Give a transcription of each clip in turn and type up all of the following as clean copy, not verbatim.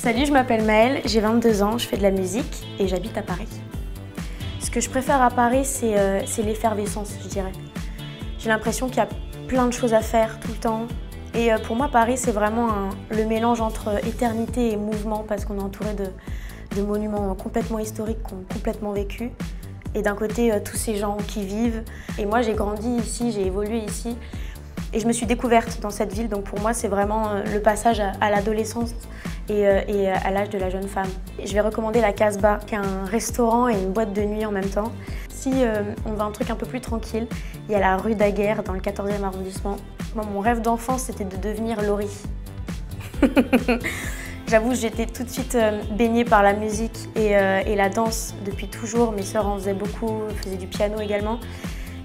Salut, je m'appelle Maëlle, j'ai 22 ans, je fais de la musique et j'habite à Paris. Ce que je préfère à Paris, c'est l'effervescence, je dirais. J'ai l'impression qu'il y a plein de choses à faire tout le temps. Et pour moi, Paris, c'est vraiment le mélange entre éternité et mouvement parce qu'on est entouré de monuments complètement historiques qui ont complètement vécu. Et d'un côté, tous ces gens qui vivent. Et moi, j'ai grandi ici, j'ai évolué ici. Et je me suis découverte dans cette ville. Donc pour moi, c'est vraiment le passage à l'adolescence et à l'âge de la jeune femme. Et je vais recommander la Casbah, qui est un restaurant et une boîte de nuit en même temps. Si on veut un truc un peu plus tranquille, il y a la rue Daguerre dans le 14e arrondissement. Moi, mon rêve d'enfance, c'était de devenir Laurie. J'avoue, j'étais tout de suite baignée par la musique et la danse depuis toujours. Mes sœurs en faisaient beaucoup, faisaient du piano également.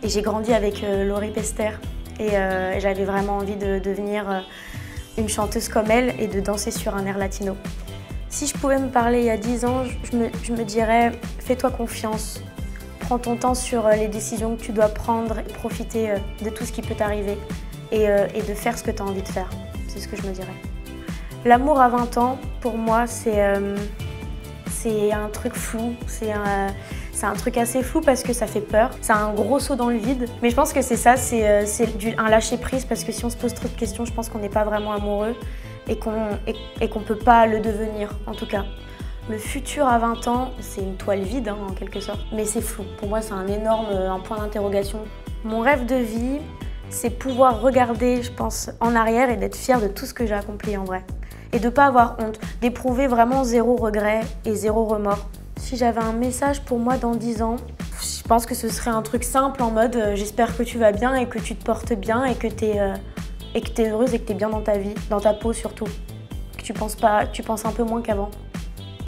Et j'ai grandi avec Laurie Pester. Et j'avais vraiment envie de devenir une chanteuse comme elle et de danser sur un air latino. Si je pouvais me parler il y a 10 ans, je me dirais fais-toi confiance. Prends ton temps sur les décisions que tu dois prendre et profiter de tout ce qui peut t'arriver et de faire ce que tu as envie de faire. C'est ce que je me dirais. L'amour à 20 ans, pour moi, c'est un truc flou. C'est un truc assez flou parce que ça fait peur. C'est un gros saut dans le vide. Mais je pense que c'est ça, c'est un lâcher-prise parce que si on se pose trop de questions, je pense qu'on n'est pas vraiment amoureux et qu'on ne peut pas le devenir, en tout cas. Le futur à 20 ans, c'est une toile vide, en quelque sorte. Mais c'est flou. Pour moi, c'est un point d'interrogation. Mon rêve de vie, c'est pouvoir regarder, je pense, en arrière et d'être fière de tout ce que j'ai accompli en vrai. Et de ne pas avoir honte, d'éprouver vraiment zéro regret et zéro remords. Si j'avais un message pour moi dans 10 ans, je pense que ce serait un truc simple en mode j'espère que tu vas bien et que tu te portes bien et que tu es heureuse et que tu es bien dans ta vie, dans ta peau surtout. Que tu penses un peu moins qu'avant.